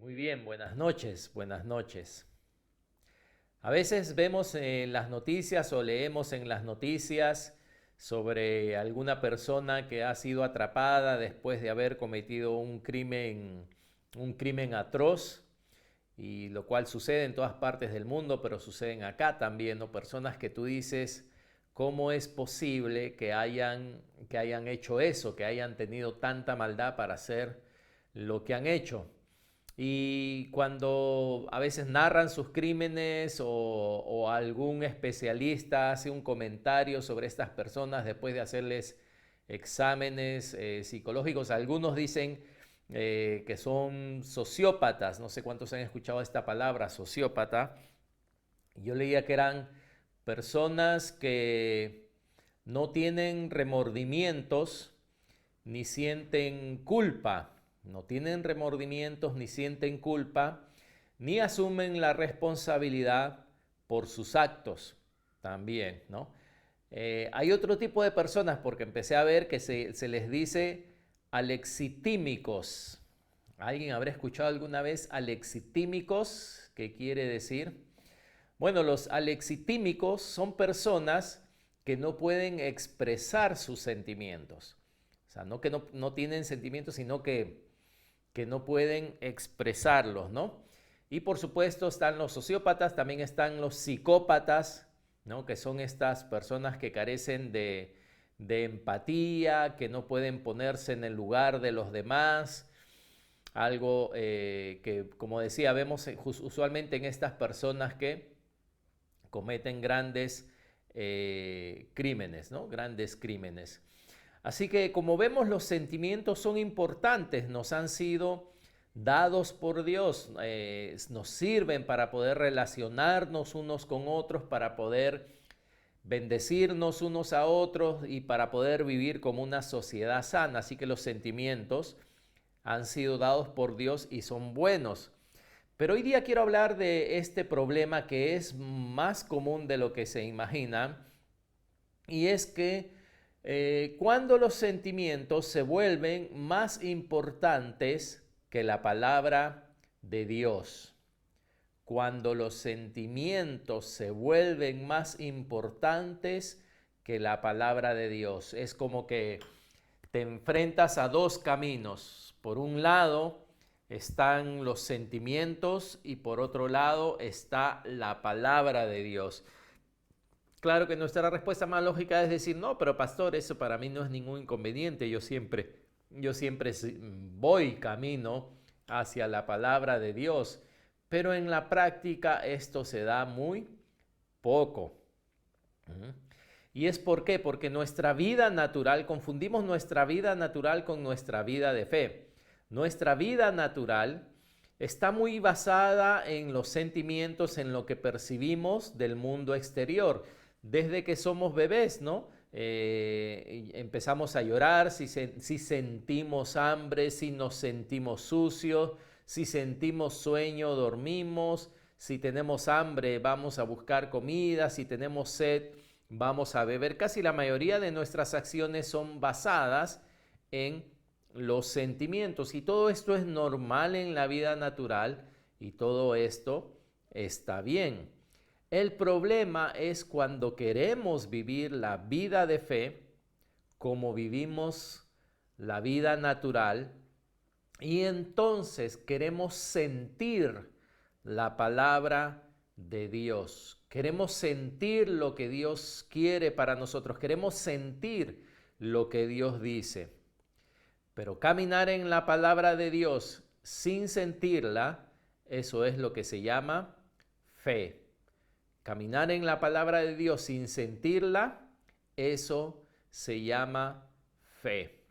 Muy bien, buenas noches, buenas noches. A veces vemos en las noticias o leemos en las noticias sobre alguna persona que ha sido atrapada después de haber cometido un crimen atroz, y lo cual sucede en todas partes del mundo, pero suceden acá también, ¿no? Personas que tú dices, ¿cómo es posible que hayan hecho eso, que hayan tenido tanta maldad para hacer lo que han hecho? Y cuando a veces narran sus crímenes o algún especialista hace un comentario sobre estas personas después de hacerles exámenes psicológicos, algunos dicen que son sociópatas. No sé cuántos han escuchado esta palabra, sociópata. Yo leía que eran personas que no tienen remordimientos ni sienten culpa, no tienen remordimientos ni sienten culpa, ni asumen la responsabilidad por sus actos también, ¿no? Hay otro tipo de personas, porque empecé a ver que se les dice alexitímicos. ¿Alguien habrá escuchado alguna vez alexitímicos? ¿Qué quiere decir? Bueno, los alexitímicos son personas que no pueden expresar sus sentimientos. O sea, no que no tienen sentimientos, sino que no pueden expresarlos, ¿no? Y por supuesto están los sociópatas, también están los psicópatas, ¿no? Que son estas personas que carecen de empatía, que no pueden ponerse en el lugar de los demás. Algo que, como decía, vemos usualmente en estas personas que cometen grandes crímenes, ¿no? Grandes crímenes. Así que como vemos, los sentimientos son importantes, nos han sido dados por Dios, nos sirven para poder relacionarnos unos con otros, para poder bendecirnos unos a otros y para poder vivir como una sociedad sana. Así que los sentimientos han sido dados por Dios y son buenos. Pero hoy día quiero hablar de este problema que es más común de lo que se imagina, y es que cuando los sentimientos se vuelven más importantes que la palabra de Dios, cuando los sentimientos se vuelven más importantes que la palabra de Dios, es como que te enfrentas a dos caminos. Por un lado están los sentimientos y por otro lado está la palabra de Dios. Claro que nuestra respuesta más lógica es decir, no, pero pastor, eso para mí no es ningún inconveniente. Yo siempre voy camino hacia la palabra de Dios, pero en la práctica esto se da muy poco. ¿Mm? ¿Y es por qué? Porque nuestra vida natural, confundimos nuestra vida natural con nuestra vida de fe. Nuestra vida natural está muy basada en los sentimientos, en lo que percibimos del mundo exterior. Desde que somos bebés, ¿no? Empezamos a llorar si sentimos hambre, si nos sentimos sucios, si sentimos sueño, dormimos, si tenemos hambre, vamos a buscar comida, si tenemos sed, vamos a beber. Casi la mayoría de nuestras acciones son basadas en los sentimientos, y todo esto es normal en la vida natural y todo esto está bien. El problema es cuando queremos vivir la vida de fe como vivimos la vida natural, y entonces queremos sentir la palabra de Dios. Queremos sentir lo que Dios quiere para nosotros. Queremos sentir lo que Dios dice. Pero caminar en la palabra de Dios sin sentirla, eso es lo que se llama fe. Caminar en la palabra de Dios sin sentirla, eso se llama fe.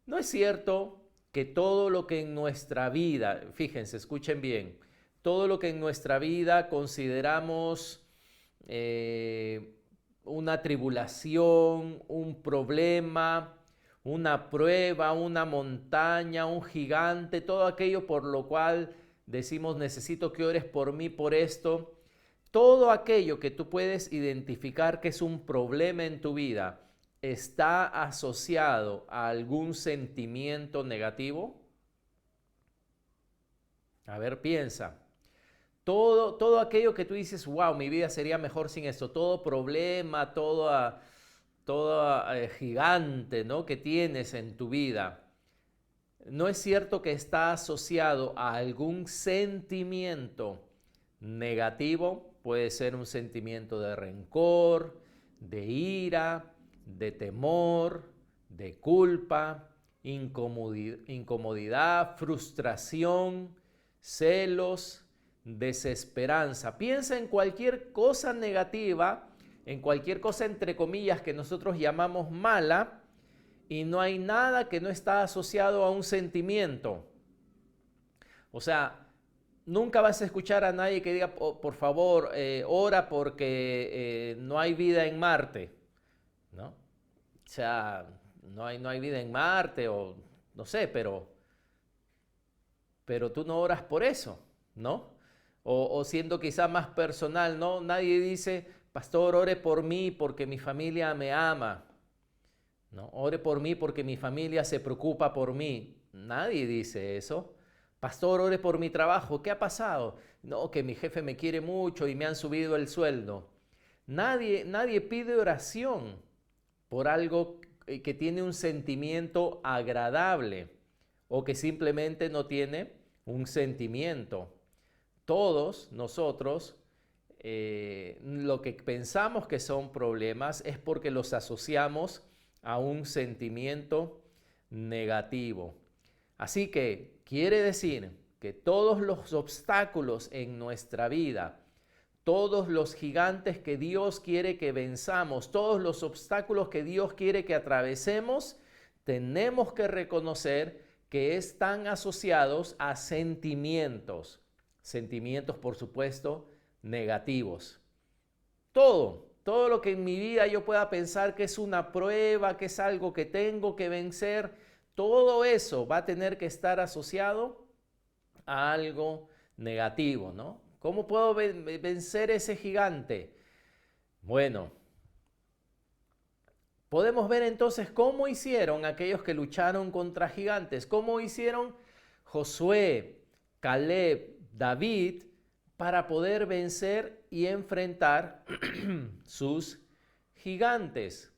No es cierto que todo lo que en nuestra vida, fíjense, escuchen bien, todo lo que en nuestra vida consideramos eh, una tribulación, un problema, una prueba, una montaña, un gigante, todo aquello por lo cual decimos necesito que ores por mí por esto, todo aquello que tú puedes identificar que es un problema en tu vida, ¿está asociado a algún sentimiento negativo? A ver, piensa. Todo aquello que tú dices, wow, mi vida sería mejor sin esto, todo problema, todo gigante, ¿no?, que tienes en tu vida, ¿no es cierto que está asociado a algún sentimiento negativo? Puede ser un sentimiento de rencor, de ira, de temor, de culpa, incomodidad, frustración, celos, desesperanza. Piensa en cualquier cosa negativa, en cualquier cosa entre comillas que nosotros llamamos mala, y no hay nada que no está asociado a un sentimiento. O sea, nunca vas a escuchar a nadie que diga, "Oh, por favor, ora porque no hay vida en Marte", ¿no? O sea, no hay vida en Marte o no sé, pero tú no oras por eso, ¿no? O siendo quizá más personal, ¿no? Nadie dice, pastor, ore por mí porque mi familia me ama, ¿no? Ore por mí porque mi familia se preocupa por mí. Nadie dice eso. Pastor, ore por mi trabajo. ¿Qué ha pasado? No, que mi jefe me quiere mucho y me han subido el sueldo. Nadie pide oración por algo que tiene un sentimiento agradable o que simplemente no tiene un sentimiento. Todos nosotros lo que pensamos que son problemas es porque los asociamos a un sentimiento negativo. Así que quiere decir que todos los obstáculos en nuestra vida, todos los gigantes que Dios quiere que venzamos, todos los obstáculos que Dios quiere que atravesemos, tenemos que reconocer que están asociados a sentimientos. Sentimientos, por supuesto, negativos. Todo lo que en mi vida yo pueda pensar que es una prueba, que es algo que tengo que vencer, todo eso va a tener que estar asociado a algo negativo, ¿no? ¿Cómo puedo vencer ese gigante? Bueno, podemos ver entonces cómo hicieron aquellos que lucharon contra gigantes, cómo hicieron Josué, Caleb, David para poder vencer y enfrentar sus gigantes.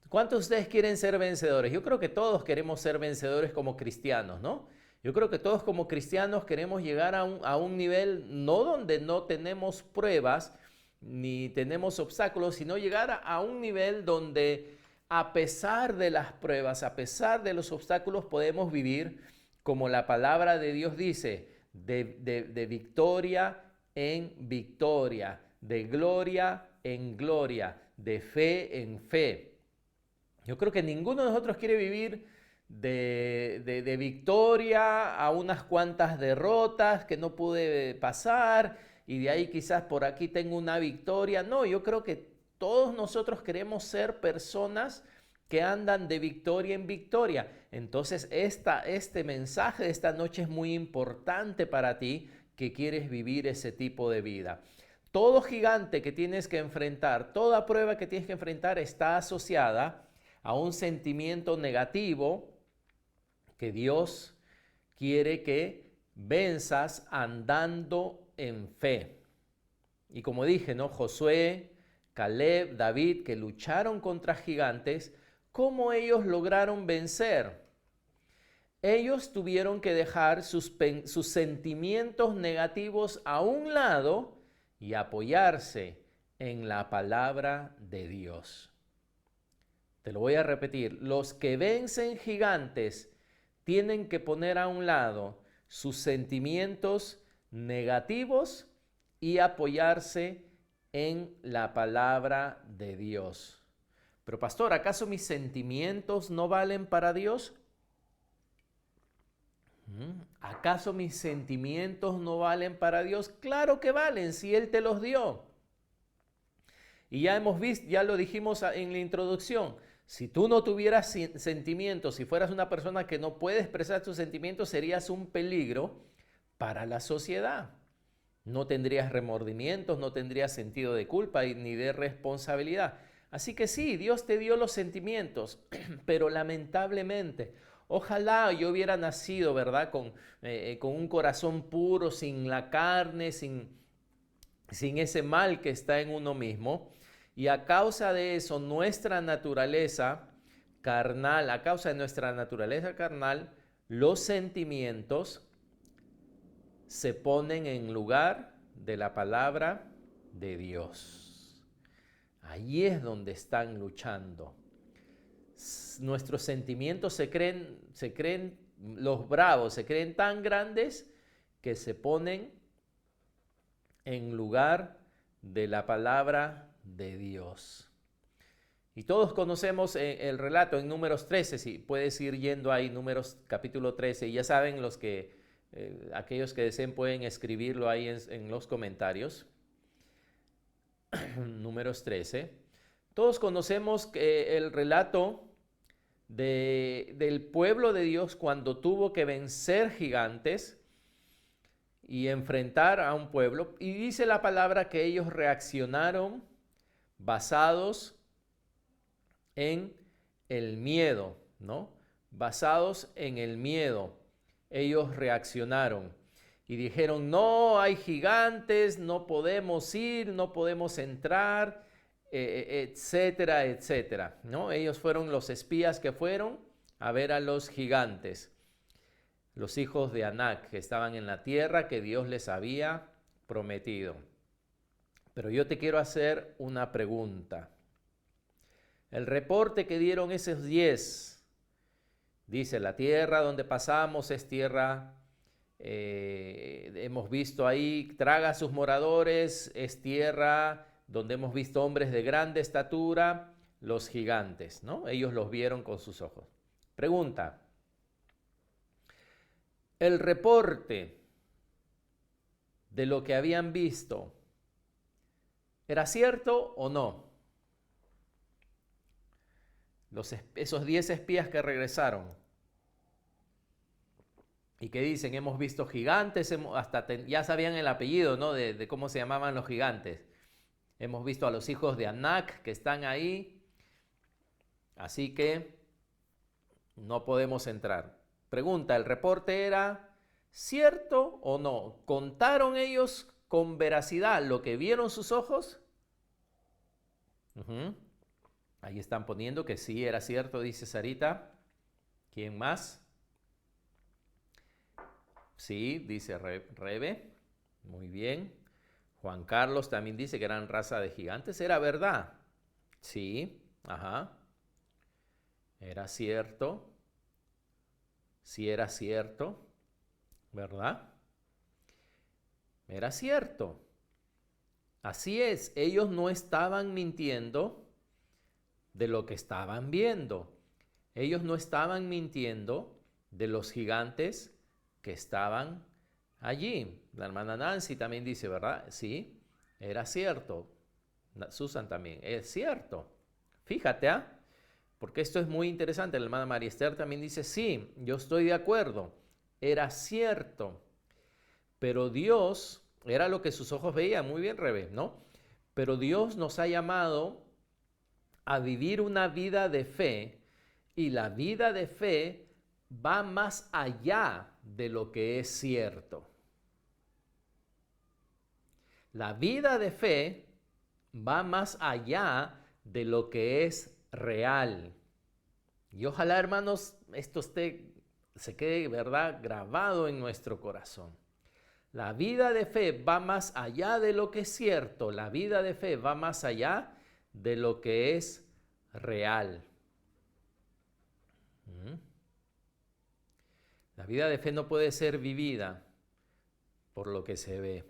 ¿Cuántos de ustedes quieren ser vencedores? Yo creo que todos queremos ser vencedores como cristianos, ¿no? Yo creo que todos como cristianos queremos llegar a un nivel no donde no tenemos pruebas ni tenemos obstáculos, sino llegar a un nivel donde a pesar de las pruebas, a pesar de los obstáculos, podemos vivir como la palabra de Dios dice, de victoria en victoria, de gloria en gloria, de fe en fe. Yo creo que ninguno de nosotros quiere vivir de victoria a unas cuantas derrotas que no pude pasar y de ahí quizás por aquí tengo una victoria. No, yo creo que todos nosotros queremos ser personas que andan de victoria en victoria. Entonces este mensaje de esta noche es muy importante para ti que quieres vivir ese tipo de vida. Todo gigante que tienes que enfrentar, toda prueba que tienes que enfrentar está asociada a un sentimiento negativo que Dios quiere que venzas andando en fe. Y como dije, ¿no? Josué, Caleb, David, que lucharon contra gigantes, ¿cómo ellos lograron vencer? Ellos tuvieron que dejar sus sentimientos negativos a un lado y apoyarse en la palabra de Dios. Te lo voy a repetir. Los que vencen gigantes tienen que poner a un lado sus sentimientos negativos y apoyarse en la palabra de Dios. Pero pastor, ¿acaso mis sentimientos no valen para Dios? ¿Acaso mis sentimientos no valen para Dios? Claro que valen, si Él te los dio. Y ya hemos visto, ya lo dijimos en la introducción, si tú no tuvieras sentimientos, si fueras una persona que no puede expresar tus sentimientos, serías un peligro para la sociedad. No tendrías remordimientos, no tendrías sentido de culpa ni de responsabilidad. Así que sí, Dios te dio los sentimientos, pero lamentablemente Ojalá yo hubiera nacido, ¿verdad? Con un corazón puro, sin la carne, sin ese mal que está en uno mismo. Y a causa de eso, nuestra naturaleza carnal, a causa de nuestra naturaleza carnal, los sentimientos se ponen en lugar de la palabra de Dios. Ahí es donde están luchando. Nuestros sentimientos se creen los bravos, se creen tan grandes que se ponen en lugar de la palabra de Dios. Y todos conocemos el relato en Números 13, si puedes ir yendo ahí, Números capítulo 13, y ya saben aquellos que deseen pueden escribirlo ahí en los comentarios. Números 13. Todos conocemos el relato del pueblo de Dios cuando tuvo que vencer gigantes y enfrentar a un pueblo. Y dice la palabra que ellos reaccionaron basados en el miedo, ¿no? Basados en el miedo. Ellos reaccionaron y dijeron, no, hay gigantes, no podemos ir, no podemos entrar, etcétera, etcétera, ¿no? Ellos fueron los espías que fueron a ver a los gigantes, los hijos de Anac, que estaban en la tierra que Dios les había prometido. Pero yo te quiero hacer una pregunta. El reporte que dieron esos 10, dice, la tierra donde pasamos es tierra, hemos visto ahí, traga a sus moradores, es tierra donde hemos visto hombres de grande estatura, los gigantes, ¿no? Ellos los vieron con sus ojos. Pregunta, ¿el reporte de lo que habían visto era cierto o no? Esos 10 espías que regresaron y que dicen, hemos visto gigantes, ya sabían el apellido, ¿no? de cómo se llamaban los gigantes. Hemos visto a los hijos de Anac que están ahí, así que no podemos entrar. Pregunta, ¿el reporte era cierto o no? ¿Contaron ellos con veracidad lo que vieron sus ojos? Ahí están poniendo que sí era cierto, dice Sarita. ¿Quién más? Sí, dice Rebe. Muy bien. Juan Carlos también dice que eran raza de gigantes. ¿Era verdad? Sí, ajá. Era cierto. Sí era cierto, ¿verdad? Era cierto. Así es, ellos no estaban mintiendo de lo que estaban viendo. Ellos no estaban mintiendo de los gigantes que estaban allí. La hermana Nancy también dice, ¿verdad? Sí, era cierto. Susan también, es cierto. Fíjate, porque esto es muy interesante. La hermana María Esther también dice, sí, yo estoy de acuerdo. Era cierto. Pero Dios, era lo que sus ojos veían, muy bien, Rebe, ¿no? Pero Dios nos ha llamado a vivir una vida de fe, y la vida de fe va más allá de lo que es cierto. La vida de fe va más allá de lo que es real. Y ojalá, hermanos, esto se quede, ¿verdad?, grabado en nuestro corazón. La vida de fe va más allá de lo que es cierto. La vida de fe va más allá de lo que es real. La vida de fe no puede ser vivida por lo que se ve.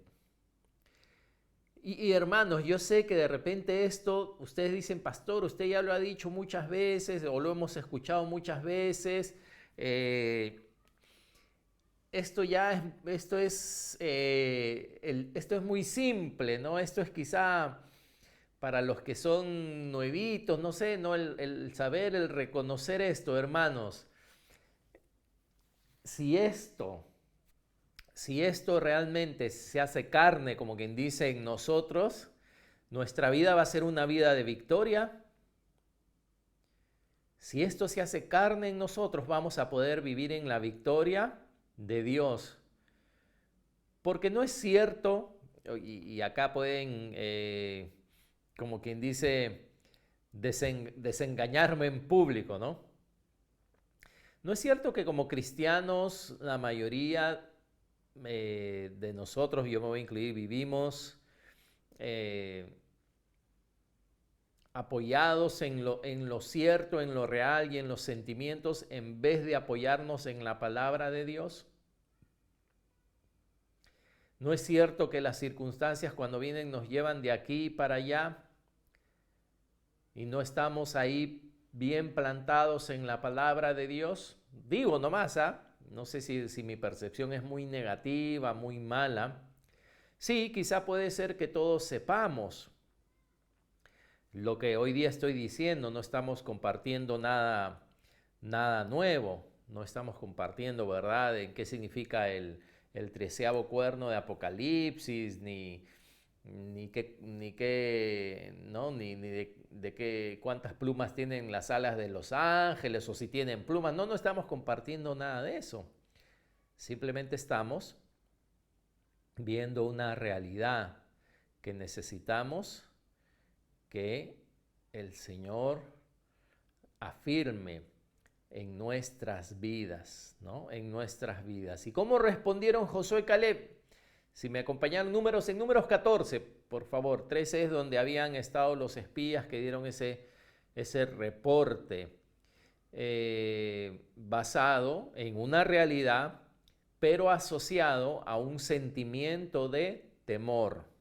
Y hermanos, yo sé que de repente esto, ustedes dicen, pastor, usted ya lo ha dicho muchas veces o lo hemos escuchado muchas veces. Esto es muy simple, ¿no? Esto es quizá para los que son nuevitos, no sé, ¿no? El saber, el reconocer esto, hermanos. Si esto realmente se hace carne, como quien dice, en nosotros, nuestra vida va a ser una vida de victoria. Si esto se hace carne en nosotros, vamos a poder vivir en la victoria de Dios. Porque no es cierto, y acá pueden, como quien dice, desengañarme en público, ¿no? No es cierto que como cristianos, la mayoría de nosotros, yo me voy a incluir, vivimos apoyados en lo cierto, en lo real y en los sentimientos, en vez de apoyarnos en la palabra de Dios. No es cierto que las circunstancias cuando vienen nos llevan de aquí para allá y no estamos ahí bien plantados en la palabra de Dios. Digo nomás, no sé si mi percepción es muy negativa, muy mala. Sí, quizá puede ser que todos sepamos lo que hoy día estoy diciendo, no estamos compartiendo nada nuevo, no estamos compartiendo, ¿verdad?, en qué significa el 13º cuerno de Apocalipsis, ni de qué, cuántas plumas tienen las alas de los ángeles o si tienen plumas. No estamos compartiendo nada de eso. Simplemente estamos viendo una realidad que necesitamos que el Señor afirme en nuestras vidas, ¿no? En nuestras vidas. ¿Y cómo respondieron Josué y Caleb? Si me acompañan números, en números 14, por favor. 13 es donde habían estado los espías que dieron ese reporte basado en una realidad, pero asociado a un sentimiento de temor.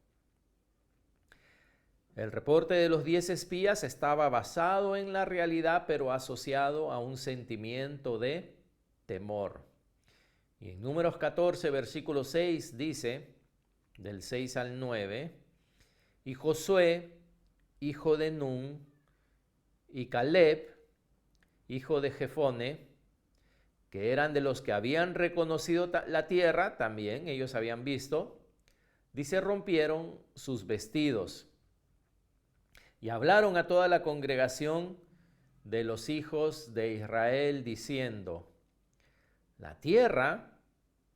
El reporte de los 10 espías estaba basado en la realidad, pero asociado a un sentimiento de temor. Y en Números 14, versículo 6 dice, del 6 al 9, y Josué, hijo de Nun, y Caleb, hijo de Jefone, que eran de los que habían reconocido la tierra, también ellos habían visto, dice, rompieron sus vestidos y hablaron a toda la congregación de los hijos de Israel, diciendo, la tierra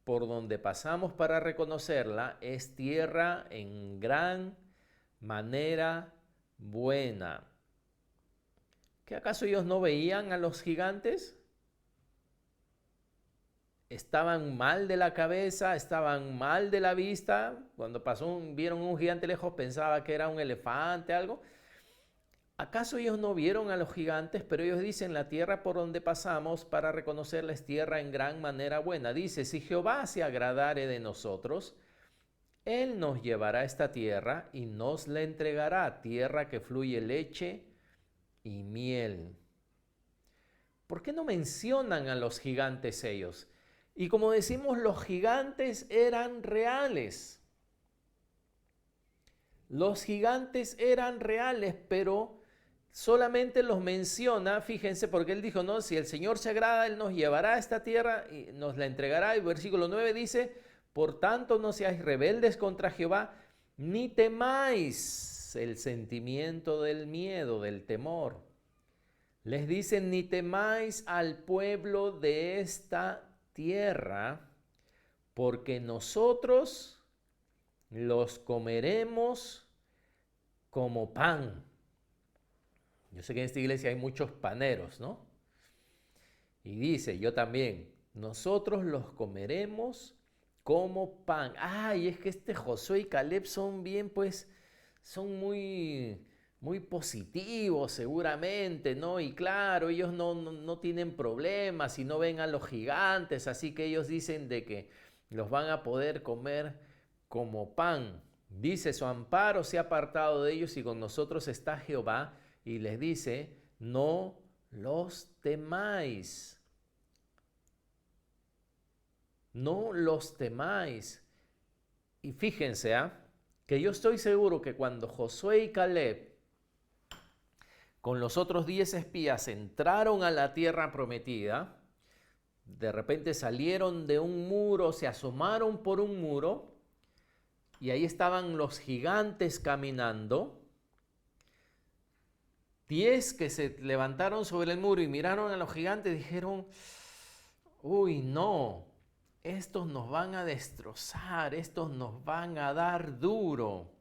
por donde pasamos para reconocerla es tierra en gran manera buena. ¿Qué acaso ellos no veían a los gigantes? Estaban mal de la cabeza, estaban mal de la vista. Cuando vieron un gigante lejos, pensaba que era un elefante, algo. ¿Acaso ellos no vieron a los gigantes? Pero ellos dicen, la tierra por donde pasamos para reconocerla es tierra en gran manera buena. Dice, si Jehová se agradare de nosotros, Él nos llevará a esta tierra y nos la entregará, tierra que fluye leche y miel. ¿Por qué no mencionan a los gigantes ellos? Y como decimos, los gigantes eran reales. Los gigantes eran reales, pero solamente los menciona, fíjense, porque él dijo, no, si el Señor se agrada, Él nos llevará a esta tierra y nos la entregará. Y versículo 9 dice, por tanto no seáis rebeldes contra Jehová, ni temáis el sentimiento del miedo, del temor. Les dicen, ni temáis al pueblo de esta tierra, porque nosotros los comeremos como pan. Yo sé que en esta iglesia hay muchos paneros, ¿no? Y dice, yo también, nosotros los comeremos como pan. Y es que Josué y Caleb son bien, pues, son muy positivos seguramente, ¿no? Y claro, ellos no tienen problemas y no ven a los gigantes, así que ellos dicen de que los van a poder comer como pan. Dice, su amparo se ha apartado de ellos y con nosotros está Jehová. Y les dice, no los temáis. No los temáis. Y fíjense, que yo estoy seguro que cuando Josué y Caleb con los otros 10 espías entraron a la tierra prometida, de repente salieron de un muro, se asomaron por un muro y ahí estaban los gigantes caminando. 10 que se levantaron sobre el muro y miraron a los gigantes dijeron, uy, no, estos nos van a destrozar, estos nos van a dar duro.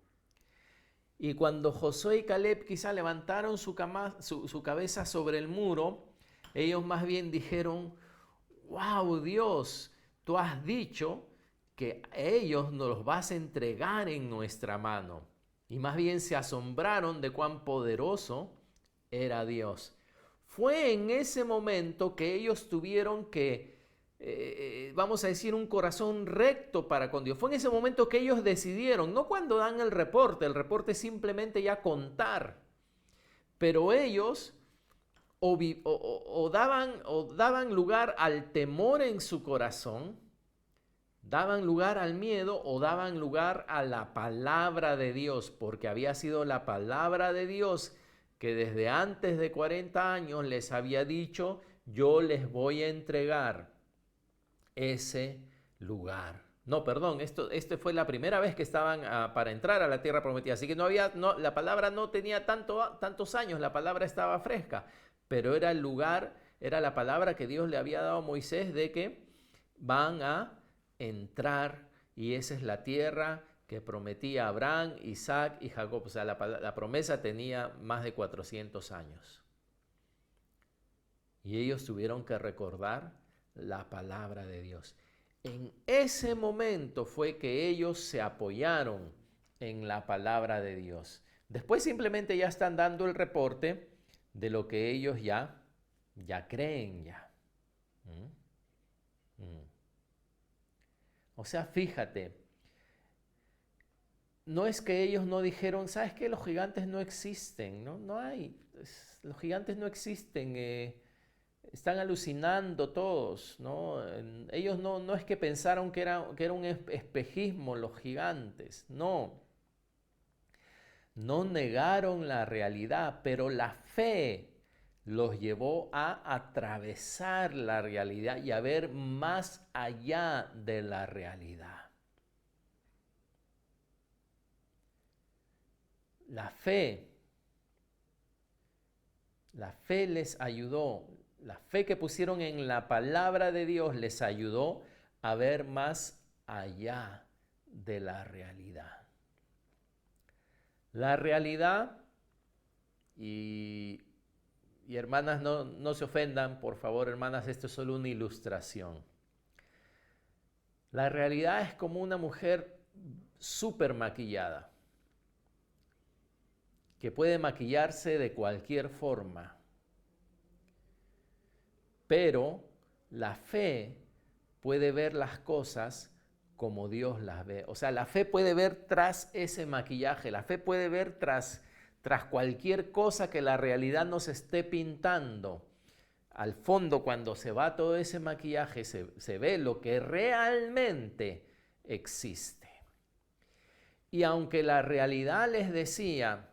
Y cuando Josué y Caleb quizá levantaron su cabeza sobre el muro, ellos más bien dijeron, wow, Dios, tú has dicho que a ellos nos los vas a entregar en nuestra mano. Y más bien se asombraron de cuán poderoso era Dios. Fue en ese momento que ellos tuvieron que, vamos a decir, un corazón recto para con Dios. Fue en ese momento que ellos decidieron, no cuando dan el reporte es simplemente ya contar, pero ellos daban lugar al temor en su corazón, daban lugar al miedo o daban lugar a la palabra de Dios, porque había sido la palabra de Dios que desde antes de 40 años les había dicho, yo les voy a entregar ese lugar. No, perdón, este fue la primera vez que estaban para entrar a la tierra prometida, así que la palabra no tenía tantos años, la palabra estaba fresca, pero era el lugar, era la palabra que Dios le había dado a Moisés de que van a entrar y esa es la tierra que prometía Abraham, Isaac y Jacob. O sea, la promesa tenía más de 400 años. Y ellos tuvieron que recordar la palabra de Dios. En ese momento fue que ellos se apoyaron en la palabra de Dios. Después simplemente ya están dando el reporte de lo que ellos ya creen ya. O sea, fíjate, no es que ellos no dijeron, ¿sabes qué? Los gigantes no existen, no hay, los gigantes no existen, están alucinando todos, ¿no? Ellos no es que pensaron que era un espejismo los gigantes, no negaron la realidad, pero la fe los llevó a atravesar la realidad y a ver más allá de la realidad. La fe les ayudó, la fe que pusieron en la palabra de Dios les ayudó a ver más allá de la realidad. La realidad, y hermanas, no se ofendan, por favor, hermanas, esto es solo una ilustración. La realidad es como una mujer súper maquillada, que puede maquillarse de cualquier forma. Pero la fe puede ver las cosas como Dios las ve. O sea, la fe puede ver tras ese maquillaje, la fe puede ver tras cualquier cosa que la realidad nos esté pintando. Al fondo, cuando se va todo ese maquillaje, se ve lo que realmente existe. Y aunque la realidad les decía,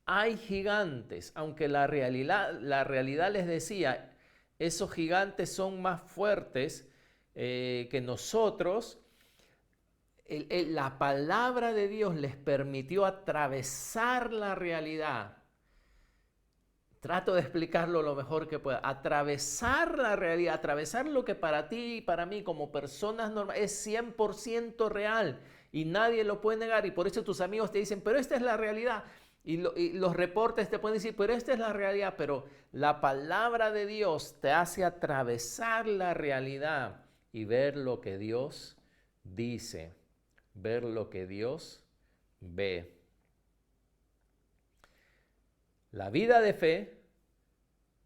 hay gigantes, aunque la realidad les decía, esos gigantes son más fuertes que nosotros, la palabra de Dios les permitió atravesar la realidad. Trato de explicarlo lo mejor que pueda. Atravesar la realidad, atravesar lo que para ti y para mí como personas normales es 100% real y nadie lo puede negar. Y por eso tus amigos te dicen, pero esta es la realidad. Y los reportes te pueden decir, pero esta es la realidad. Pero la palabra de Dios te hace atravesar la realidad y ver lo que Dios dice, ver lo que Dios ve. La vida de fe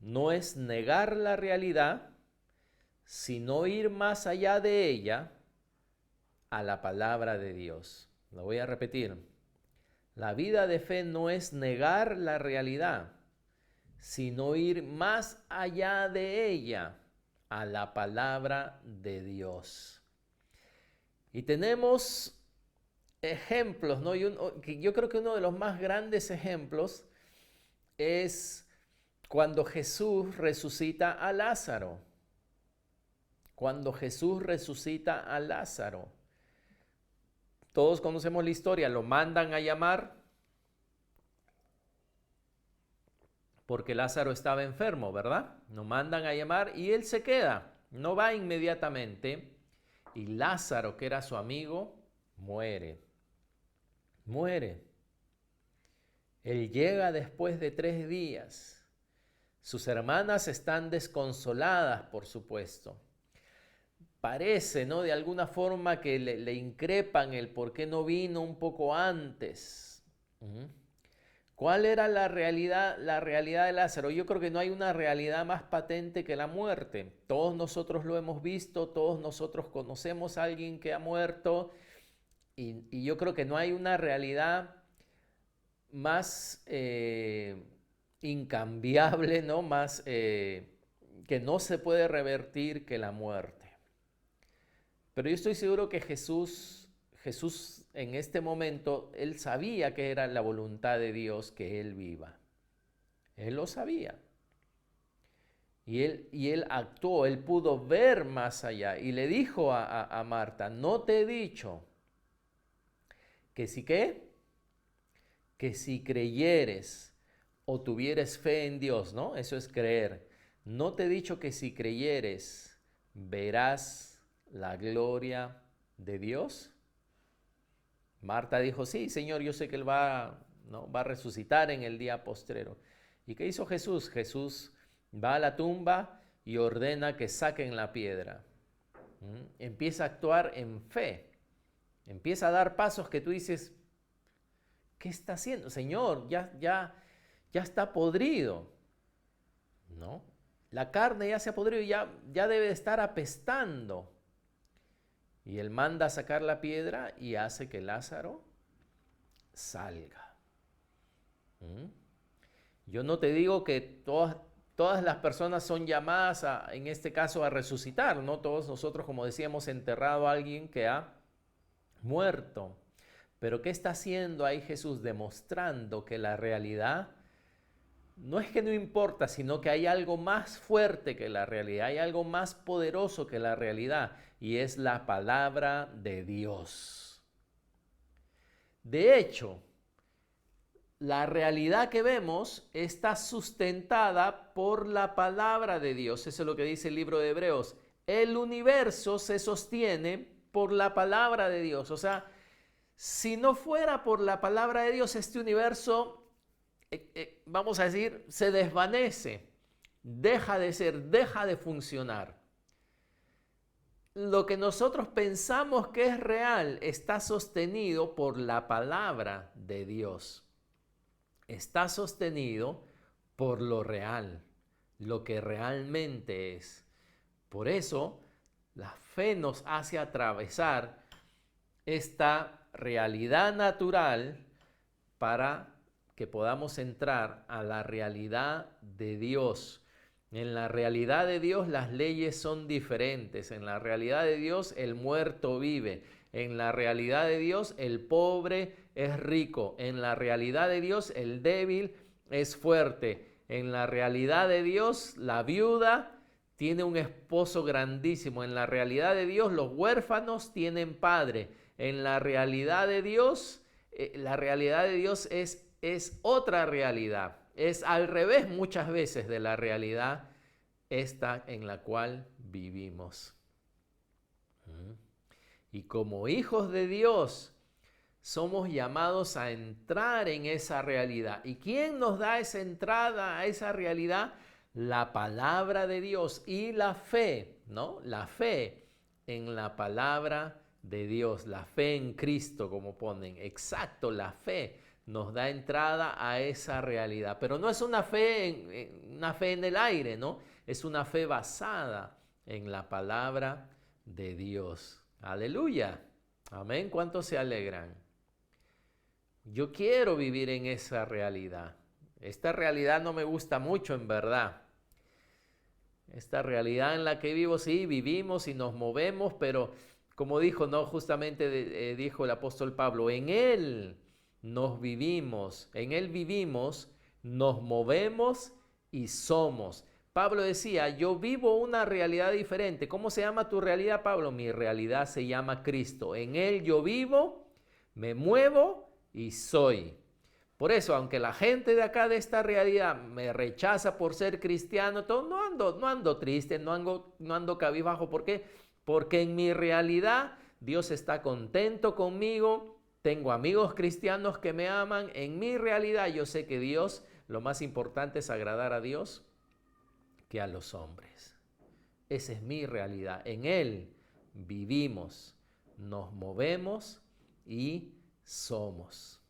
no es negar la realidad, sino ir más allá de ella a la palabra de Dios. Lo voy a repetir. La vida de fe no es negar la realidad, sino ir más allá de ella a la palabra de Dios. Y tenemos ejemplos, ¿no? Yo creo que uno de los más grandes ejemplos es cuando Jesús resucita a Lázaro. Cuando Jesús resucita a Lázaro. Todos conocemos la historia, lo mandan a llamar. porque Lázaro estaba enfermo, ¿verdad? Lo mandan a llamar y él se queda, no va inmediatamente. Y Lázaro, que era su amigo, muere. Él llega después de 3 días. Sus hermanas están desconsoladas, por supuesto. Parece, ¿no? De alguna forma que le increpan el por qué no vino un poco antes. ¿Cuál era la realidad de Lázaro? Yo creo que no hay una realidad más patente que la muerte. Todos nosotros lo hemos visto, todos nosotros conocemos a alguien que ha muerto y yo creo que no hay una realidad más incambiable, ¿no? Más que no se puede revertir que la muerte. Pero yo estoy seguro que Jesús en este momento, él sabía que era la voluntad de Dios que él viva. Él lo sabía. Y él actuó, él pudo ver más allá y le dijo a Marta, no te he dicho que si qué, que si creyeres o tuvieres fe en Dios, ¿no? Eso es creer. No te he dicho que si creyeres verás la gloria de Dios. Marta dijo, sí, Señor, yo sé que Él va a resucitar en el día postrero. ¿Y qué hizo Jesús? Jesús va a la tumba y ordena que saquen la piedra. Empieza a actuar en fe. Empieza a dar pasos que tú dices, ¿qué está haciendo? Señor, ya está podrido. ¿No? La carne ya se ha podrido y ya debe estar apestando. Y él manda a sacar la piedra y hace que Lázaro salga. Yo no te digo que todas las personas son llamadas, en este caso, a resucitar. No todos nosotros, como decíamos, enterrado a alguien que ha muerto. Pero ¿qué está haciendo ahí Jesús? Demostrando que la realidad no es que no importa, sino que hay algo más fuerte que la realidad, hay algo más poderoso que la realidad, y es la palabra de Dios. De hecho, la realidad que vemos está sustentada por la palabra de Dios. Eso es lo que dice el libro de Hebreos. El universo se sostiene por la palabra de Dios. O sea, si no fuera por la palabra de Dios, este universo vamos a decir, se desvanece, deja de ser, deja de funcionar. Lo que nosotros pensamos que es real está sostenido por la palabra de Dios. Está sostenido por lo real, lo que realmente es. Por eso, la fe nos hace atravesar esta realidad natural para que podamos entrar a la realidad de Dios. En la realidad de Dios las leyes son diferentes. En la realidad de Dios el muerto vive. En la realidad de Dios el pobre es rico. En la realidad de Dios el débil es fuerte. En la realidad de Dios la viuda tiene un esposo grandísimo. En la realidad de Dios los huérfanos tienen padre. En la realidad de Dios es otra realidad. Es al revés muchas veces de la realidad esta en la cual vivimos. Y como hijos de Dios somos llamados a entrar en esa realidad. ¿Y quién nos da esa entrada a esa realidad? La palabra de Dios y la fe, ¿no? La fe en la palabra de Dios, la fe en Cristo, como ponen. Exacto, la fe nos da entrada a esa realidad. Pero no es una fe en el aire, ¿no? Es una fe basada en la palabra de Dios. Aleluya. Amén. ¿Cuántos se alegran? Yo quiero vivir en esa realidad. Esta realidad no me gusta mucho, en verdad. Esta realidad en la que vivo, sí, vivimos y nos movemos, pero como dijo, no, justamente dijo el apóstol Pablo, en Él nos vivimos, en Él vivimos, nos movemos y somos. Pablo decía, yo vivo una realidad diferente. ¿Cómo se llama tu realidad, Pablo? Mi realidad se llama Cristo. En Él yo vivo, me muevo y soy. Por eso, aunque la gente de acá, de esta realidad, me rechaza por ser cristiano, todo, no ando triste, no ando cabizbajo. ¿Por qué? Porque en mi realidad Dios está contento conmigo, tengo amigos cristianos que me aman. En mi realidad yo sé que Dios, lo más importante es agradar a Dios que a los hombres. Esa es mi realidad. En Él vivimos, nos movemos y somos.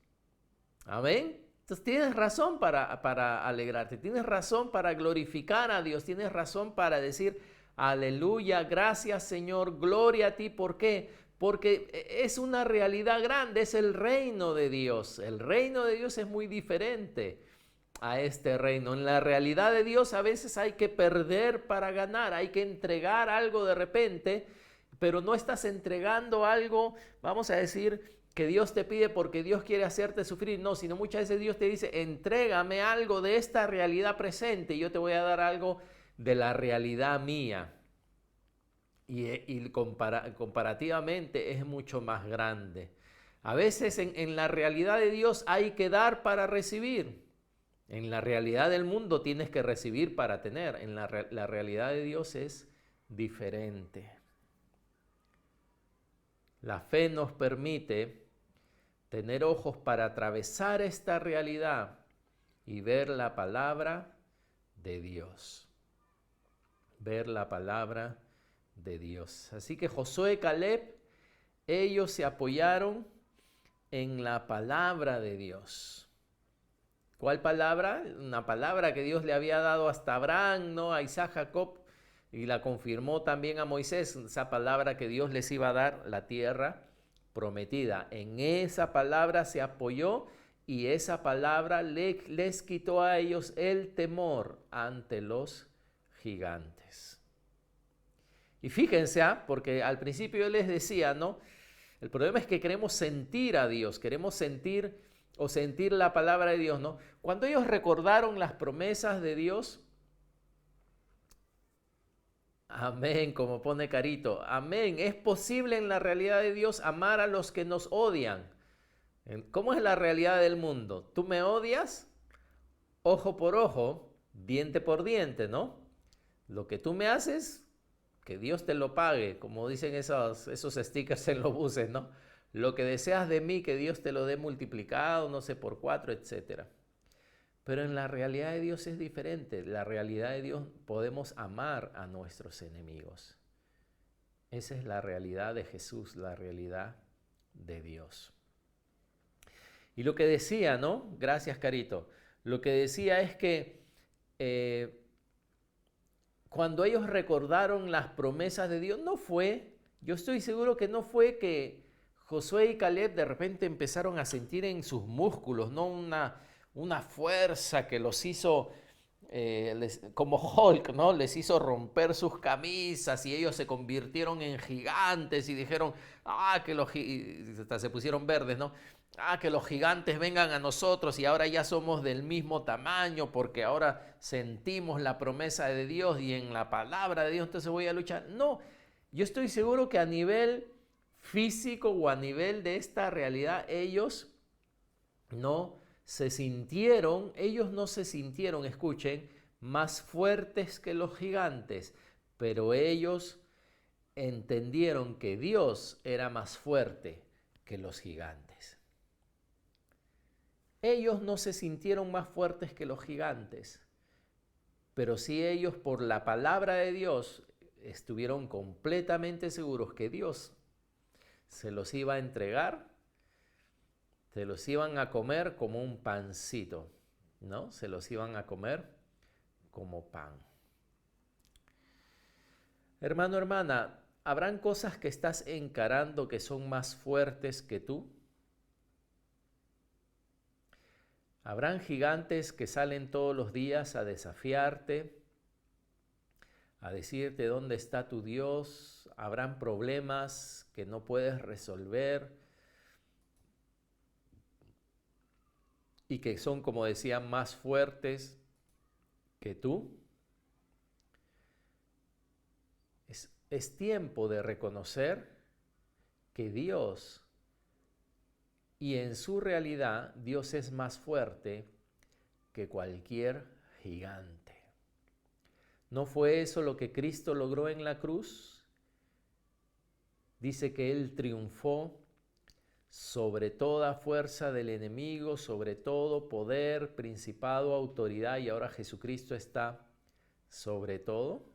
Amén. Entonces tienes razón para alegrarte, tienes razón para glorificar a Dios, tienes razón para decir, aleluya, gracias Señor, gloria a ti. ¿Por qué? Porque es una realidad grande, es el reino de Dios. El reino de Dios es muy diferente a este reino. En la realidad de Dios a veces hay que perder para ganar, hay que entregar algo de repente, pero no estás entregando algo, vamos a decir, que Dios te pide porque Dios quiere hacerte sufrir, no, sino muchas veces Dios te dice, entrégame algo de esta realidad presente y yo te voy a dar algo de la realidad mía. Y comparativamente es mucho más grande. A veces en la realidad de Dios hay que dar para recibir. En la realidad del mundo tienes que recibir para tener. En la realidad de Dios es diferente. La fe nos permite tener ojos para atravesar esta realidad y ver la palabra de Dios. Ver la palabra de Dios. Así que Josué y Caleb, ellos se apoyaron en la palabra de Dios. ¿Cuál palabra? Una palabra que Dios le había dado hasta Abraham, ¿no? A Isaac, Jacob, y la confirmó también a Moisés, esa palabra que Dios les iba a dar, la tierra prometida. En esa palabra se apoyó y esa palabra les quitó a ellos el temor ante los gigantes. Y fíjense, porque al principio yo les decía, ¿no? El problema es que queremos sentir a Dios, queremos sentir la palabra de Dios, ¿no? Cuando ellos recordaron las promesas de Dios, amén, como pone Carito, amén, es posible en la realidad de Dios amar a los que nos odian. ¿Cómo es la realidad del mundo? Tú me odias, ojo por ojo, diente por diente, ¿no? Lo que tú me haces, que Dios te lo pague, como dicen esos stickers en los buses, ¿no? Lo que deseas de mí, que Dios te lo dé multiplicado, no sé, por 4, etc. Pero en la realidad de Dios es diferente. La realidad de Dios podemos amar a nuestros enemigos. Esa es la realidad de Jesús, la realidad de Dios. Y lo que decía, ¿no? Gracias, Carito. Lo que decía es que cuando ellos recordaron las promesas de Dios, yo estoy seguro que no fue que Josué y Caleb de repente empezaron a sentir en sus músculos, ¿no? Una fuerza que los hizo, como Hulk, ¿no? Les hizo romper sus camisas y ellos se convirtieron en gigantes y dijeron, hasta se pusieron verdes, ¿no? Que los gigantes vengan a nosotros y ahora ya somos del mismo tamaño porque ahora sentimos la promesa de Dios y en la palabra de Dios, entonces voy a luchar. No, yo estoy seguro que a nivel físico o a nivel de esta realidad, ellos no se sintieron, escuchen, más fuertes que los gigantes, pero ellos entendieron que Dios era más fuerte que los gigantes. Ellos no se sintieron más fuertes que los gigantes, pero sí ellos por la palabra de Dios estuvieron completamente seguros que Dios se los iba a entregar, se los iban a comer como un pancito, ¿no? Se los iban a comer como pan. Hermano, hermana, ¿habrán cosas que estás encarando que son más fuertes que tú? ¿Habrán gigantes que salen todos los días a desafiarte, a decirte dónde está tu Dios? ¿Habrán problemas que no puedes resolver y que son, como decía, más fuertes que tú? Es tiempo de reconocer que Dios y en su realidad Dios es más fuerte que cualquier gigante. ¿No fue eso lo que Cristo logró en la cruz? Dice que Él triunfó sobre toda fuerza del enemigo, sobre todo poder, principado, autoridad, y ahora Jesucristo está sobre todo.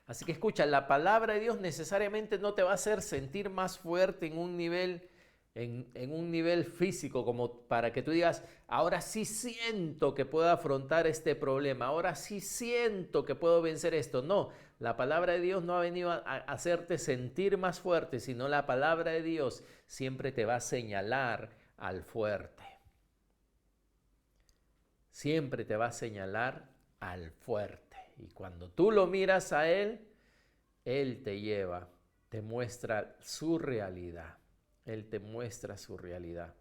Así que escucha, la palabra de Dios necesariamente no te va a hacer sentir más fuerte en un nivel, en un nivel físico, como para que tú digas, ahora sí siento que puedo afrontar este problema, ahora sí siento que puedo vencer esto. No, la palabra de Dios no ha venido a hacerte sentir más fuerte, sino la palabra de Dios siempre te va a señalar al fuerte. Siempre te va a señalar al fuerte. Y cuando tú lo miras a Él, Él te lleva, te muestra su realidad. Él te muestra su realidad.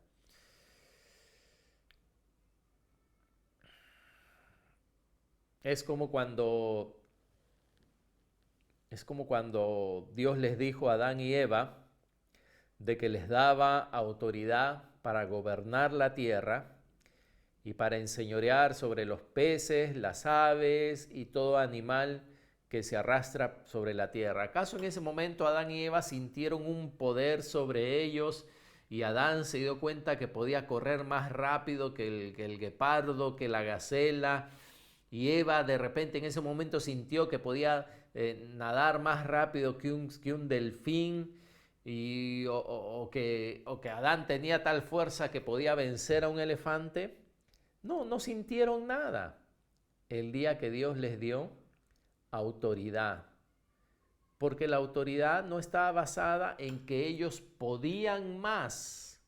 Es como cuando Dios les dijo a Adán y Eva de que les daba autoridad para gobernar la tierra y para enseñorear sobre los peces, las aves y todo animal que se arrastra sobre la tierra. ¿Acaso en ese momento Adán y Eva sintieron un poder sobre ellos y Adán se dio cuenta que podía correr más rápido que el guepardo, que la gacela? Y Eva de repente en ese momento sintió que podía nadar más rápido que un delfín, o que Adán tenía tal fuerza que podía vencer a un elefante. No, no sintieron nada el día que Dios les dio autoridad, porque la autoridad no estaba basada en que ellos podían más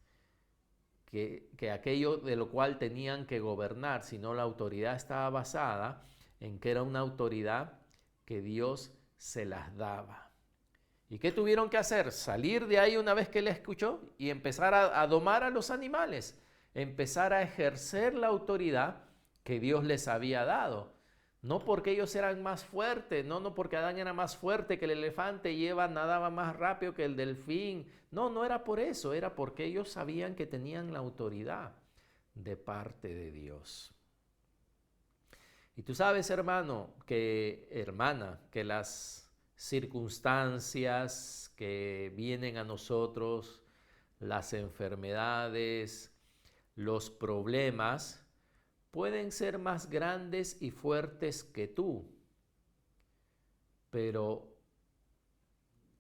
que aquello de lo cual tenían que gobernar, sino la autoridad estaba basada en que era una autoridad que Dios se las daba. ¿Y qué tuvieron que hacer? Salir de ahí una vez que Él escuchó y empezar a domar a los animales, empezar a ejercer la autoridad que Dios les había dado. No porque ellos eran más fuertes, no porque Adán era más fuerte que el elefante y Eva nadaba más rápido que el delfín. No era por eso, era porque ellos sabían que tenían la autoridad de parte de Dios. Y tú sabes, hermana, que las circunstancias que vienen a nosotros, las enfermedades, los problemas, pueden ser más grandes y fuertes que tú, pero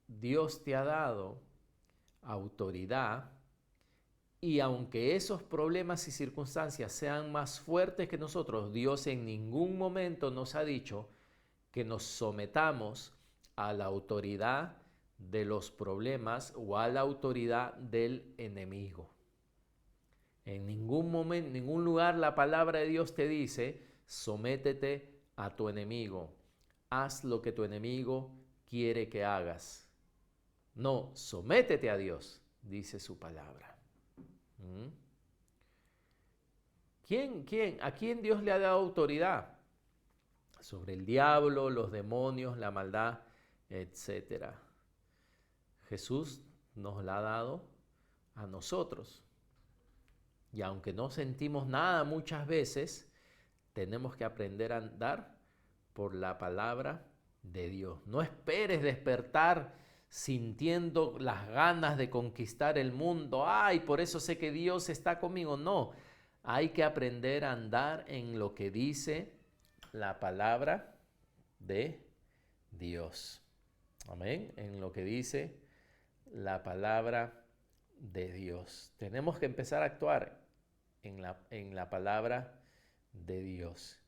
Dios te ha dado autoridad, y aunque esos problemas y circunstancias sean más fuertes que nosotros, Dios en ningún momento nos ha dicho que nos sometamos a la autoridad de los problemas o a la autoridad del enemigo. En ningún momento, en ningún lugar la palabra de Dios te dice, sométete a tu enemigo, haz lo que tu enemigo quiere que hagas. No, sométete a Dios, dice su palabra. ¿A quién Dios le ha dado autoridad? Sobre el diablo, los demonios, la maldad, etcétera. Jesús nos la ha dado a nosotros. Y aunque no sentimos nada muchas veces, tenemos que aprender a andar por la palabra de Dios. No esperes despertar sintiendo las ganas de conquistar el mundo. Ay, por eso sé que Dios está conmigo. No, hay que aprender a andar en lo que dice la palabra de Dios. Amén. En lo que dice la palabra de Dios. Tenemos que empezar a actuar en la palabra de Dios.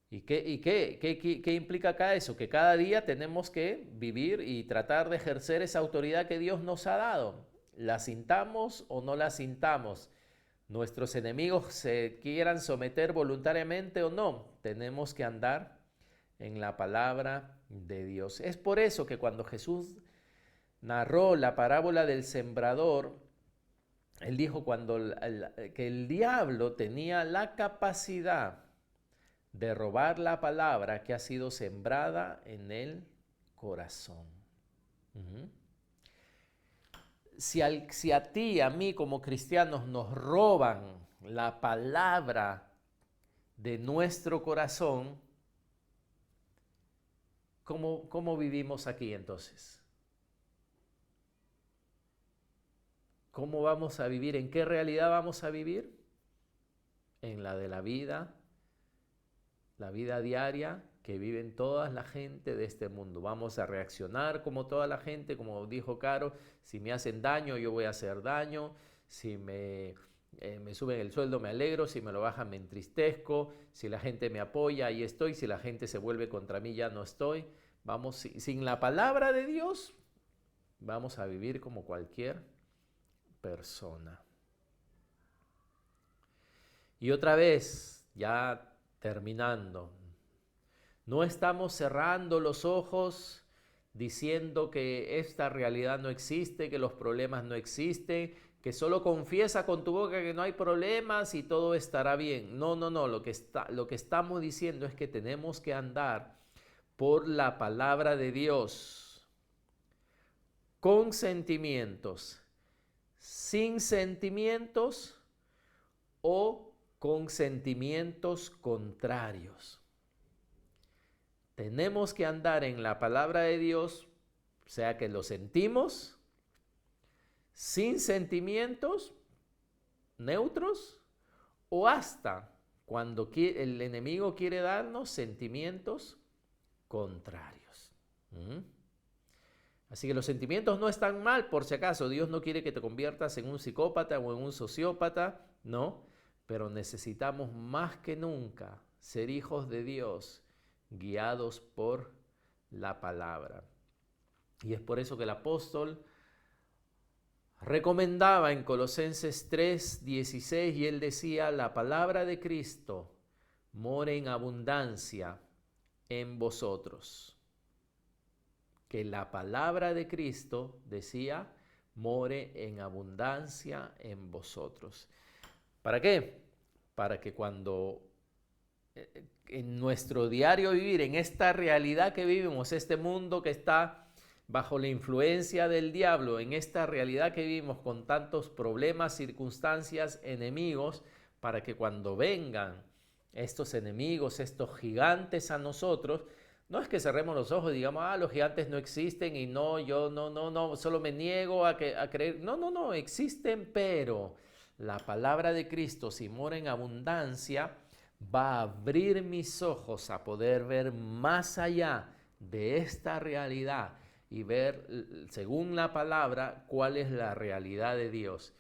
¿Y qué implica acá eso? Que cada día tenemos que vivir y tratar de ejercer esa autoridad que Dios nos ha dado. La sintamos o no la sintamos. Nuestros enemigos se quieran someter voluntariamente o no. Tenemos que andar en la palabra de Dios. Es por eso que cuando Jesús narró la parábola del sembrador, Él dijo que el diablo tenía la capacidad de robar la palabra que ha sido sembrada en el corazón. si a ti y a mí como cristianos nos roban la palabra de nuestro corazón, ¿cómo vivimos aquí entonces? ¿Cómo vamos a vivir? ¿En qué realidad vamos a vivir? En la de la vida diaria que viven toda la gente de este mundo. Vamos a reaccionar como toda la gente, como dijo Caro, si me hacen daño, yo voy a hacer daño, si me suben el sueldo, me alegro, si me lo bajan, me entristezco, si la gente me apoya, ahí estoy, si la gente se vuelve contra mí, ya no estoy. Vamos, sin la palabra de Dios, vamos a vivir como cualquier persona. Y otra vez, ya terminando, no estamos cerrando los ojos diciendo que esta realidad no existe, que los problemas no existen, que solo confiesa con tu boca que no hay problemas y todo estará bien. No, lo que estamos diciendo es que tenemos que andar por la palabra de Dios, con sentimientos, sin sentimientos o con sentimientos contrarios. Tenemos que andar en la palabra de Dios, o sea que lo sentimos, sin sentimientos neutros o hasta cuando el enemigo quiere darnos sentimientos contrarios. Así que los sentimientos no están mal, por si acaso. Dios no quiere que te conviertas en un psicópata o en un sociópata, no. Pero necesitamos más que nunca ser hijos de Dios, guiados por la palabra. Y es por eso que el apóstol recomendaba en Colosenses 3:16 y él decía, la palabra de Cristo more en abundancia en vosotros. Que la palabra de Cristo, decía, more en abundancia en vosotros. ¿Para qué? Para que cuando en nuestro diario vivir, en esta realidad que vivimos, este mundo que está bajo la influencia del diablo, en esta realidad que vivimos con tantos problemas, circunstancias, enemigos, para que cuando vengan estos enemigos, estos gigantes a nosotros, no es que cerremos los ojos y digamos, los gigantes no existen y no, yo no, solo me niego a creer. No, existen, pero la palabra de Cristo, si mora en abundancia, va a abrir mis ojos a poder ver más allá de esta realidad y ver, según la palabra, cuál es la realidad de Dios.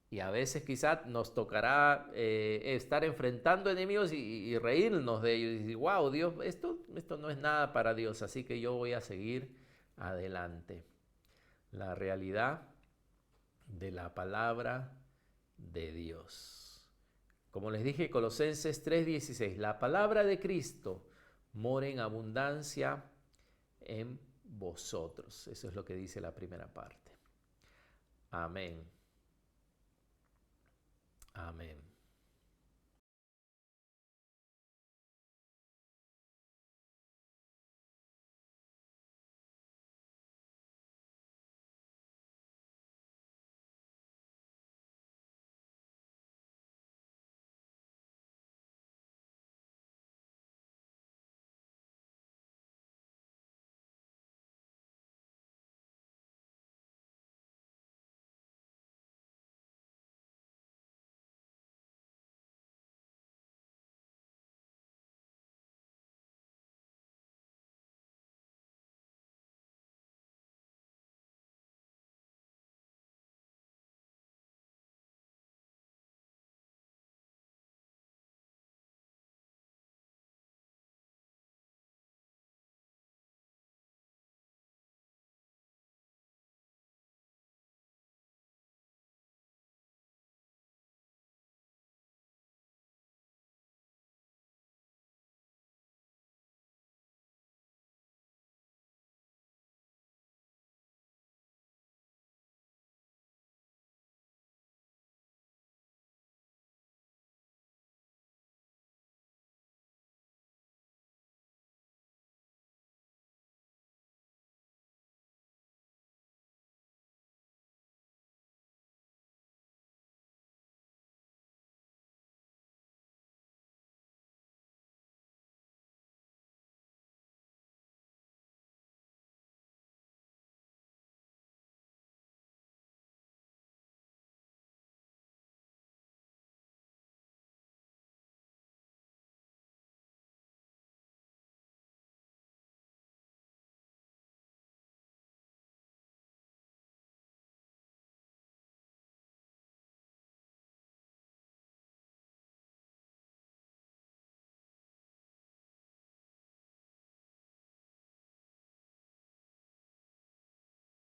Y a veces quizás nos tocará estar enfrentando enemigos y reírnos de ellos y decir, wow, Dios, esto no es nada para Dios, así que yo voy a seguir adelante. La realidad de la palabra de Dios. Como les dije, Colosenses 3:16, la palabra de Cristo mora en abundancia en vosotros. Eso es lo que dice la primera parte. Amén. Amén.